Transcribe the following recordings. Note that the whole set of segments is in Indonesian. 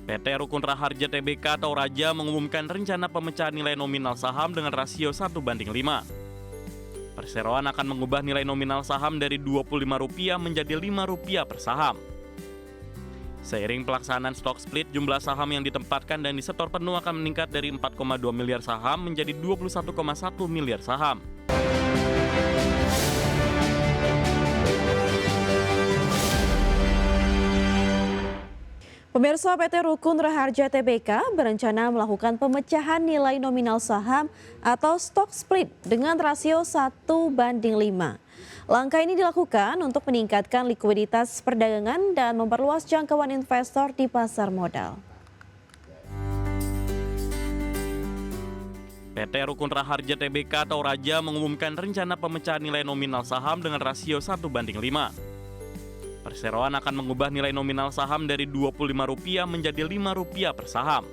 PT Rukun Raharja Tbk atau Raja mengumumkan rencana pemecahan nilai nominal saham dengan rasio 1:5. Perseroan akan mengubah nilai nominal saham dari Rp25 menjadi Rp5 per saham. Seiring pelaksanaan stock split, jumlah saham yang ditempatkan dan disetor penuh akan meningkat dari 4,2 miliar saham menjadi 21,1 miliar saham. Pemirsa, PT Rukun Raharja Tbk berencana melakukan pemecahan nilai nominal saham atau stock split dengan rasio 1:5. Langkah ini dilakukan untuk meningkatkan likuiditas perdagangan dan memperluas jangkauan investor di pasar modal. PT Rukun Raharja Tbk atau Raja mengumumkan rencana pemecahan nilai nominal saham dengan rasio 1:5. Perseroan akan mengubah nilai nominal saham dari Rp25 menjadi Rp5 per saham.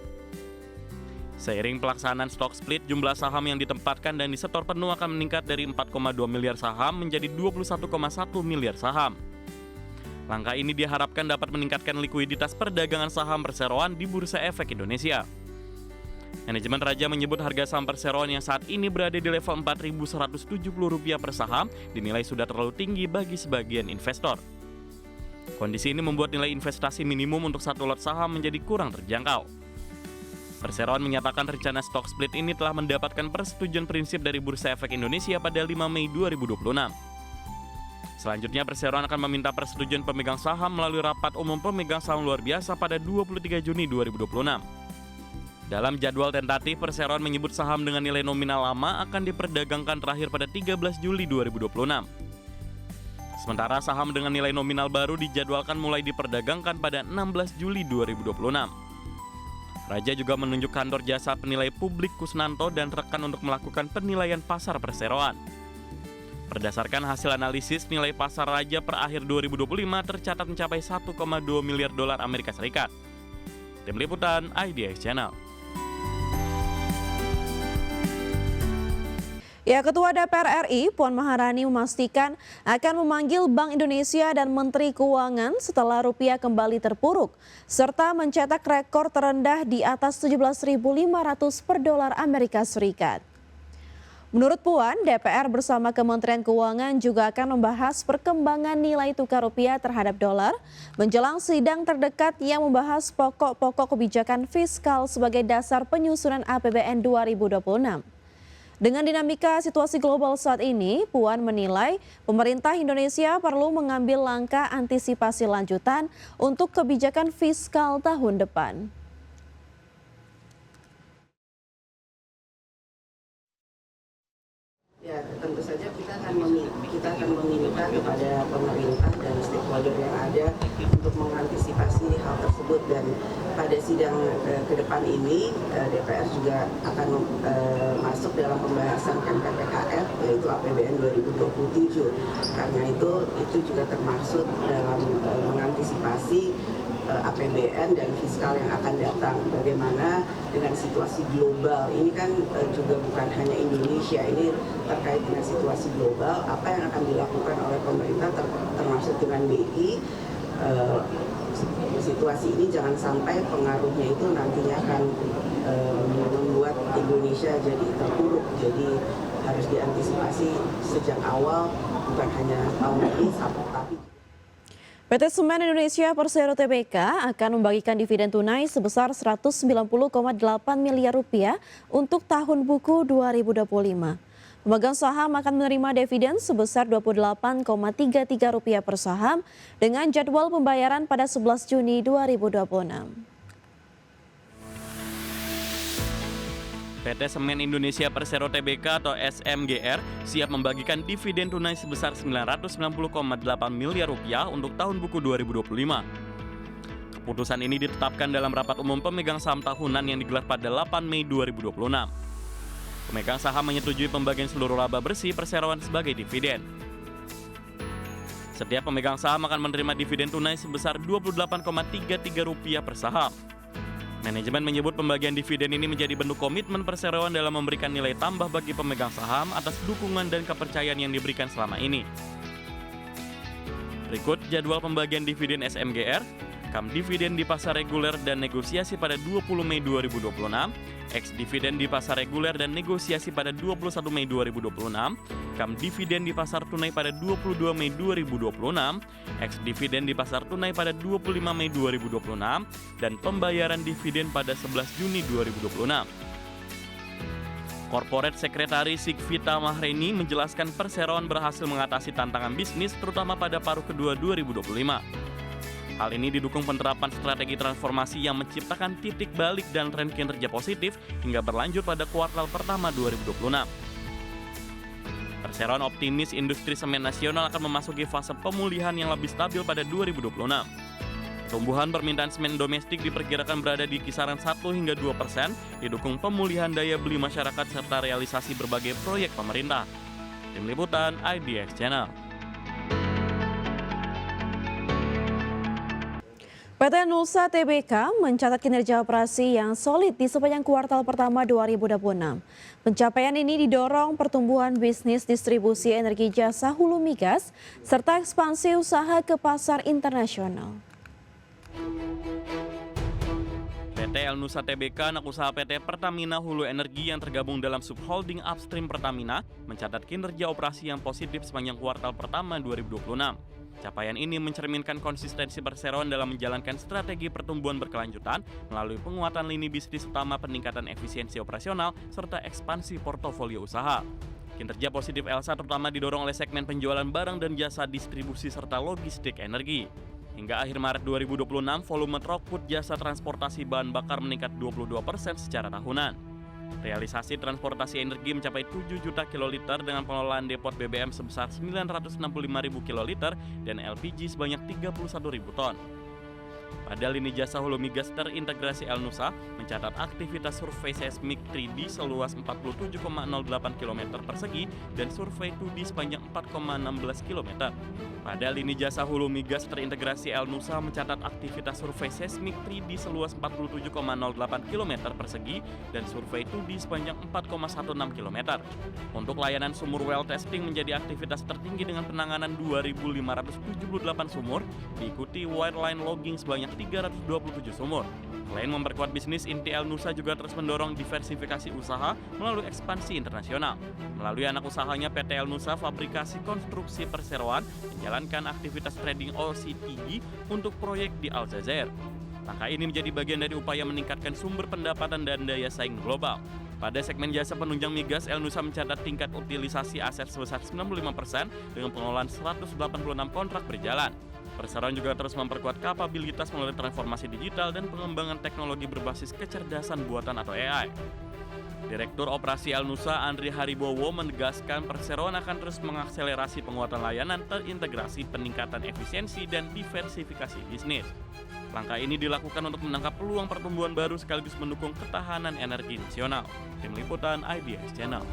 Seiring pelaksanaan stock split, jumlah saham yang ditempatkan dan disetor penuh akan meningkat dari 4,2 miliar saham menjadi 21,1 miliar saham. Langkah ini diharapkan dapat meningkatkan likuiditas perdagangan saham perseroan di Bursa Efek Indonesia. Manajemen Raja menyebut harga saham perseroan yang saat ini berada di level Rp4.170 per saham dinilai sudah terlalu tinggi bagi sebagian investor. Kondisi ini membuat nilai investasi minimum untuk satu lot saham menjadi kurang terjangkau. Perseroan menyatakan rencana stock split ini telah mendapatkan persetujuan prinsip dari Bursa Efek Indonesia pada 5 Mei 2026. Selanjutnya, Perseroan akan meminta persetujuan pemegang saham melalui rapat umum pemegang saham luar biasa pada 23 Juni 2026. Dalam jadwal tentatif, Perseroan menyebut saham dengan nilai nominal lama akan diperdagangkan terakhir pada 13 Juli 2026. Sementara saham dengan nilai nominal baru dijadwalkan mulai diperdagangkan pada 16 Juli 2026. Raja juga menunjuk kantor jasa penilai publik Kusnanto dan rekan untuk melakukan penilaian pasar perseroan. Berdasarkan hasil analisis, nilai pasar Raja per akhir 2025 tercatat mencapai 1,2 miliar dolar Amerika Serikat. Tim Liputan IDX Channel. Ya, Ketua DPR RI Puan Maharani memastikan akan memanggil Bank Indonesia dan Menteri Keuangan setelah rupiah kembali terpuruk, serta mencetak rekor terendah di atas 17.500 per dolar Amerika Serikat. Menurut Puan, DPR bersama Kementerian Keuangan juga akan membahas perkembangan nilai tukar rupiah terhadap dolar menjelang sidang terdekat yang membahas pokok-pokok kebijakan fiskal sebagai dasar penyusunan APBN 2026. Dengan dinamika situasi global saat ini, Puan menilai pemerintah Indonesia perlu mengambil langkah antisipasi lanjutan untuk kebijakan fiskal tahun depan. Ya, tentu saja kita akan meminta kepada pemerintah dan stakeholder yang ada untuk mengantisipasi hal tersebut, dan pada sidang ke depan ini DPR juga akan masuk dalam pembahasan MPPKF, yaitu APBN 2027. Karena itu juga termasuk dalam mengantisipasi APBN dan fiskal yang akan datang. Bagaimana dengan situasi global ini, kan juga bukan hanya Indonesia, ini terkait dengan situasi global, apa yang akan dilakukan oleh pemerintah termasuk dengan BI. Situasi ini jangan sampai pengaruhnya itu nantinya akan membuat Indonesia jadi terpuruk. Jadi harus diantisipasi sejak awal, bukan hanya tahun ini, tapi PT Semen Indonesia Persero Tbk akan membagikan dividen tunai sebesar Rp190,8 miliar untuk tahun buku 2025. Pemegang saham akan menerima dividen sebesar Rp28,33 per saham dengan jadwal pembayaran pada 11 Juni 2026. PT Semen Indonesia Persero Tbk atau SMGR siap membagikan dividen tunai sebesar Rp990,8 miliar untuk tahun buku 2025. Keputusan ini ditetapkan dalam rapat umum pemegang saham tahunan yang digelar pada 8 Mei 2026. Pemegang saham menyetujui pembagian seluruh laba bersih perseroan sebagai dividen. Setiap pemegang saham akan menerima dividen tunai sebesar Rp28,33 per saham. Manajemen menyebut pembagian dividen ini menjadi bentuk komitmen perseroan dalam memberikan nilai tambah bagi pemegang saham atas dukungan dan kepercayaan yang diberikan selama ini. Berikut jadwal pembagian dividen SMGR. Kam dividen di pasar reguler dan negosiasi pada 20 Mei 2026, ex dividen di pasar reguler dan negosiasi pada 21 Mei 2026, kam dividen di pasar tunai pada 22 Mei 2026, ex dividen di pasar tunai pada 25 Mei 2026, dan pembayaran dividen pada 11 Juni 2026. Corporate Secretary Sigvita Mahreni menjelaskan Perseroan berhasil mengatasi tantangan bisnis terutama pada paruh kedua 2025. Hal ini didukung penerapan strategi transformasi yang menciptakan titik balik dan tren kinerja positif hingga berlanjut pada kuartal pertama 2026. Perseroan optimis industri semen nasional akan memasuki fase pemulihan yang lebih stabil pada 2026. Pertumbuhan permintaan semen domestik diperkirakan berada di kisaran 1 hingga 2%, didukung pemulihan daya beli masyarakat serta realisasi berbagai proyek pemerintah. Tim Liputan IDX Channel. PT Nusa Tbk mencatat kinerja operasi yang solid di sepanjang kuartal pertama 2026. Pencapaian ini didorong pertumbuhan bisnis distribusi energi jasa hulu migas serta ekspansi usaha ke pasar internasional. PT El Nusa Tbk, anak usaha PT Pertamina Hulu Energi yang tergabung dalam subholding upstream Pertamina, mencatat kinerja operasi yang positif sepanjang kuartal pertama 2026. Capaian ini mencerminkan konsistensi Perseroan dalam menjalankan strategi pertumbuhan berkelanjutan melalui penguatan lini bisnis utama, peningkatan efisiensi operasional, serta ekspansi portofolio usaha. Kinerja positif Elsa terutama didorong oleh segmen penjualan barang dan jasa distribusi serta logistik energi. Hingga akhir Maret 2026, volume throughput jasa transportasi bahan bakar meningkat 22% secara tahunan. Realisasi transportasi energi mencapai 7 juta kiloliter dengan pengelolaan depot BBM sebesar 965.000 kiloliter dan LPG sebanyak 31.000 ton. Pada lini jasa hulu migas terintegrasi El Nusa mencatat aktivitas survei seismik 3D seluas 47,08 km persegi dan survei 2D sepanjang 4,16 km. Pada lini jasa hulu migas terintegrasi El Nusa mencatat aktivitas survei seismik 3D seluas 47,08 km persegi dan survei 2D sepanjang 4,16 km. Untuk layanan sumur well testing menjadi aktivitas tertinggi dengan penanganan 2.578 sumur, diikuti wireline logging sebanyak 327 sumur. Selain memperkuat bisnis, inti El Nusa juga terus mendorong diversifikasi usaha melalui ekspansi internasional. Melalui anak usahanya PT El Nusa Fabrikasi Konstruksi Perseroan menjalankan aktivitas trading OCTG untuk proyek di Aljazair. Langkah ini menjadi bagian dari upaya meningkatkan sumber pendapatan dan daya saing global. Pada segmen jasa penunjang migas, El Nusa mencatat tingkat utilisasi aset sebesar 95% dengan pengelolaan 186 kontrak berjalan. Perseroan juga terus memperkuat kapabilitas melalui transformasi digital dan pengembangan teknologi berbasis kecerdasan buatan atau AI. Direktur Operasi El Nusa Andri Haribowo menegaskan Perseroan akan terus mengakselerasi penguatan layanan terintegrasi, peningkatan efisiensi, dan diversifikasi bisnis. Langkah ini dilakukan untuk menangkap peluang pertumbuhan baru sekaligus mendukung ketahanan energi nasional. Tim Liputan IDX Channel.